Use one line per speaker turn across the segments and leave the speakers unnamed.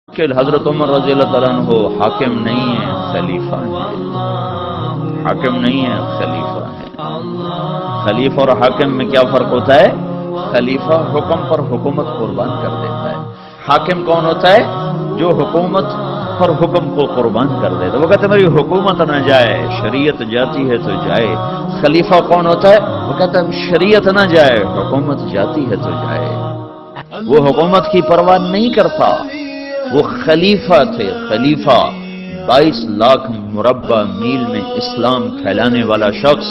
کہ حضرت عمر رضی اللہ تعالیٰ عنہ حاکم نہیں ہے، خلیفہ ہے۔ حاکم نہیں ہے، خلیفہ ہے۔ خلیفہ اور حاکم میں کیا فرق ہوتا ہے؟ خلیفہ حکم پر حکومت قربان کر دیتا ہے۔ حاکم کون ہوتا ہے؟ جو حکومت پر حکم کو قربان کر دیتا ہے۔ وہ کہتے ہیں میری حکومت نہ جائے، شریعت جاتی ہے تو جائے۔ خلیفہ کون ہوتا ہے؟ وہ کہتا ہے شریعت نہ جائے، حکومت جاتی ہے تو جائے۔ وہ حکومت کی پرواہ نہیں کرتا، وہ خلیفہ تھے۔ خلیفہ 22 لاکھ مربع میل میں اسلام پھیلانے والا شخص،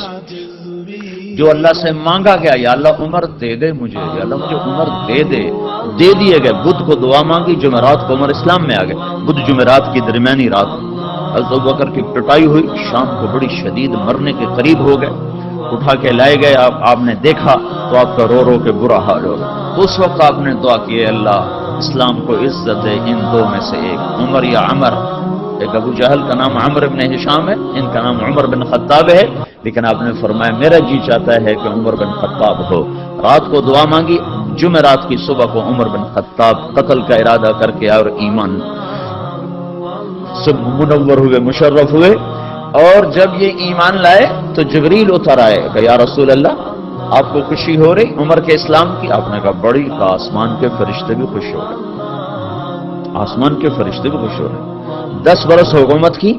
جو اللہ سے مانگا گیا یا اللہ عمر دے دے مجھے، یا اللہ مجھے عمر دے دے دیے گئے۔ بدھ کو دعا مانگی، جمعرات کو عمر اسلام میں آ گئے۔ بدھ جمعرات کی درمیانی رات حضرت ابوبکر کی پٹائی ہوئی، شام کو بڑی شدید مرنے کے قریب ہو گئے، اٹھا کے لائے گئے۔ آپ نے دیکھا تو آپ کا رو رو کے برا حال ہو گیا۔ اس وقت آپ نے دعا کی ہے اللہ اسلام کو عزت ہے، ان دو میں سے ایک، عمر یا عمر۔ ایک ابو جہل کا نام عمر بن ہشام ہے، ان کا نام عمر بن خطاب ہے، لیکن آپ نے فرمایا میرا جی چاہتا ہے کہ عمر بن خطاب ہو۔ رات کو دعا مانگی، جمعرات کی صبح کو عمر بن خطاب قتل کا ارادہ کر کے اور ایمان سب منور ہوئے، مشرف ہوئے۔ اور جب یہ ایمان لائے تو جبریل اتر آئے کہ یا رسول اللہ آپ کو خوشی ہو رہی عمر کے اسلام کی؟ آپ نے کہا بڑی، کہ آسمان کے فرشتے بھی خوش ہو رہے، آسمان کے فرشتے بھی خوش ہو رہے۔ 10 برس حکومت کی۔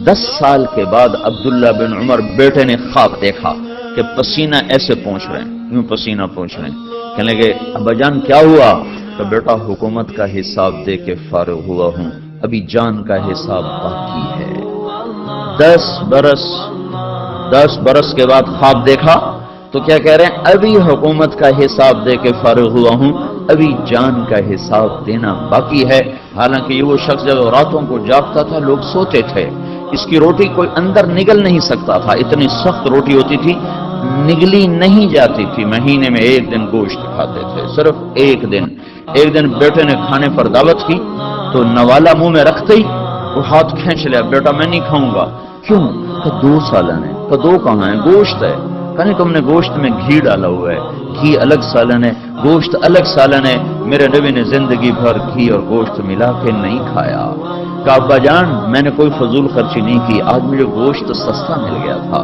10 سال کے بعد عبداللہ بن عمر بیٹے نے خواب دیکھا کہ پسینہ ایسے پہنچ رہے ہیں، یوں پسینہ پہنچ رہے ہیں۔ کہنے لگے ابا جان کیا ہوا؟ کہ بیٹا حکومت کا حساب دے کے فارغ ہوا ہوں، ابھی جان کا حساب باقی ہے۔ 10 برس کے بعد خواب دیکھا تو کیا کہہ رہے ہیں؟ ابھی حکومت کا حساب دے کے فارغ ہوا ہوں، ابھی جان کا حساب دینا باقی ہے۔ حالانکہ یہ وہ شخص جب راتوں کو جاگتا تھا لوگ سوتے تھے، اس کی روٹی کوئی اندر نگل نہیں سکتا تھا، اتنی سخت روٹی ہوتی تھی، نگلی نہیں جاتی تھی۔ مہینے میں 1 دن گوشت کھاتے تھے، صرف 1 دن۔ ایک دن بیٹے نے کھانے پر دعوت کی تو نوالا منہ میں رکھتے ہی وہ ہاتھ کھینچ لیا، بیٹا میں نہیں کھاؤں گا۔ کیوں؟ کہ 2 سالن ہے۔ کہ 2 کہاں ہے؟ گوشت ہے۔ کہنے تم نے گوشت میں گھی ڈالا ہوا ہے، گھی الگ سالن ہے، گوشت الگ سالن ہے۔ میرے نبی نے زندگی بھر گھی اور گوشت ملا کے نہیں کھایا۔ کہ ابا جان میں نے کوئی فضول خرچی نہیں کی، آج مجھے گوشت سستا مل گیا تھا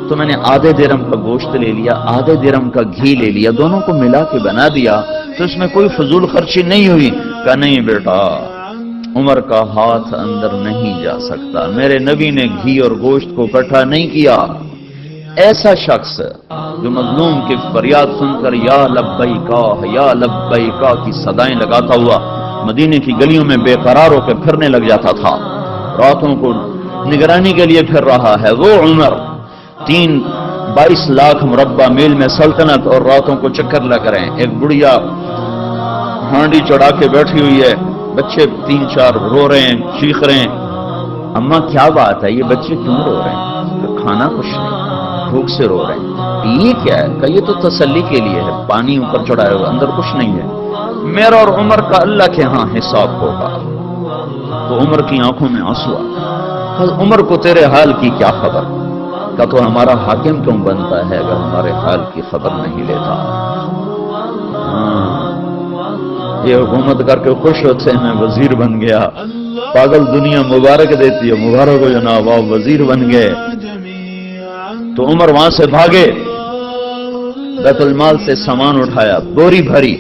تو میں نے آدھے درہم کا گوشت لے لیا، آدھے درہم کا گھی لے لیا، دونوں کو ملا کے بنا دیا، تو اس میں کوئی فضول خرچی نہیں ہوئی۔ کہ نہیں بیٹا، عمر کا ہاتھ اندر نہیں جا سکتا، میرے نبی نے گھی اور گوشت کو اکٹھا نہیں کیا۔ ایسا شخص جو مظلوم کی فریاد سن کر یا لبیکا یا لبیکا کی صدائیں لگاتا ہوا مدینے کی گلیوں میں بے قرار ہو کے پھرنے لگ جاتا تھا، راتوں کو نگرانی کے لیے پھر رہا ہے، وہ عمر 22 لاکھ مربع میل میں سلطنت اور راتوں کو چکر لگ رہے ہیں۔ ایک بڑھیا ہانڈی چڑھا کے بیٹھی ہوئی ہے، بچے 3-4 رو رہے ہیں، چیخ رہے ہیں۔ اماں کیا بات ہے، یہ بچے کیوں رو رہے ہیں؟ کھانا کچھ نہیں، بھوک سے رو رہے ہیں۔ یہ کیا ہے؟ کہ یہ تو تسلی کے لیے ہے، پانی اوپر چڑھایا ہوا، اندر کچھ نہیں ہے۔ میرا اور عمر کا اللہ کے ہاں حساب ہوگا۔ تو عمر کی آنکھوں میں آنسو آ، عمر کو تیرے حال کی کیا خبر؟ کہ تو ہمارا حاکم کیوں بنتا ہے اگر ہمارے حال کی خبر نہیں لیتا؟ یہ حکومت کر کے خوش ہوتے ہیں میں وزیر بن گیا، پاگل دنیا مبارک دیتی ہے، مبارک ہو جناب آپ وزیر بن گئے۔ تو عمر وہاں سے بھاگے، بیت المال سے سامان اٹھایا، بوری بھری،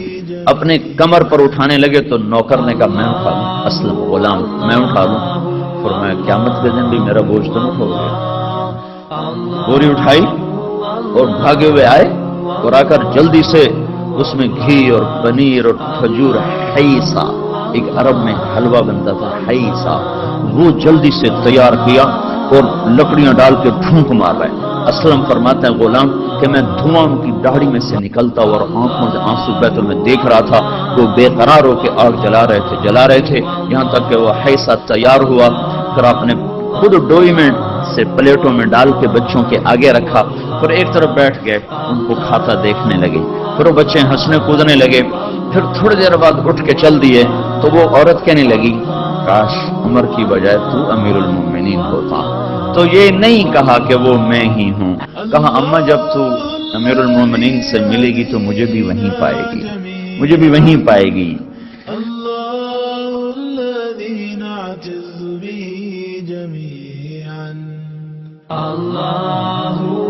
اپنے کمر پر اٹھانے لگے تو نوکر نے کہا میں اٹھا لوں، اسلم غلام میں اٹھا لوں۔ فرمایا قیامت کے دن بھی میرا بوجھ تم اٹھو گے۔ بوری اٹھائی اور بھاگے ہوئے آئے اور آ کر جلدی سے اس میں گھی اور پنیر اور کھجور، حیسا ایک عرب میں حلوہ بنتا تھا، حیسا، وہ جلدی سے تیار کیا اور لکڑیاں ڈال کے پھونک مار رہے ہیں۔ اسلم فرماتے ہیں غلام کہ میں دھواں ان کی داڑھی میں سے نکلتا اور آنکھوں سے آنسو بہتے میں دیکھ رہا تھا، وہ بے قرار ہو کے آگ جلا رہے تھے یہاں تک کہ وہ حیسا تیار ہوا۔ پھر آپ نے خود ڈوئی میں سے پلیٹوں میں ڈال کے بچوں کے آگے رکھا، پھر ایک طرف بیٹھ گئے ان کو کھاتا دیکھنے لگے۔ پھر وہ بچے ہنسنے کودنے لگے، پھر تھوڑی دیر بعد اٹھ کے چل دیے تو وہ عورت کہنے لگی کاش عمر کی بجائے تو امیر المومنین ہوتا۔ تو یہ نہیں کہا کہ وہ میں ہی ہوں، کہا اماں جب تو امیر المومنین سے ملے گی تو مجھے بھی وہیں پائے گی، مجھے بھی وہیں پائے گی۔
واعتز به جميعا. الله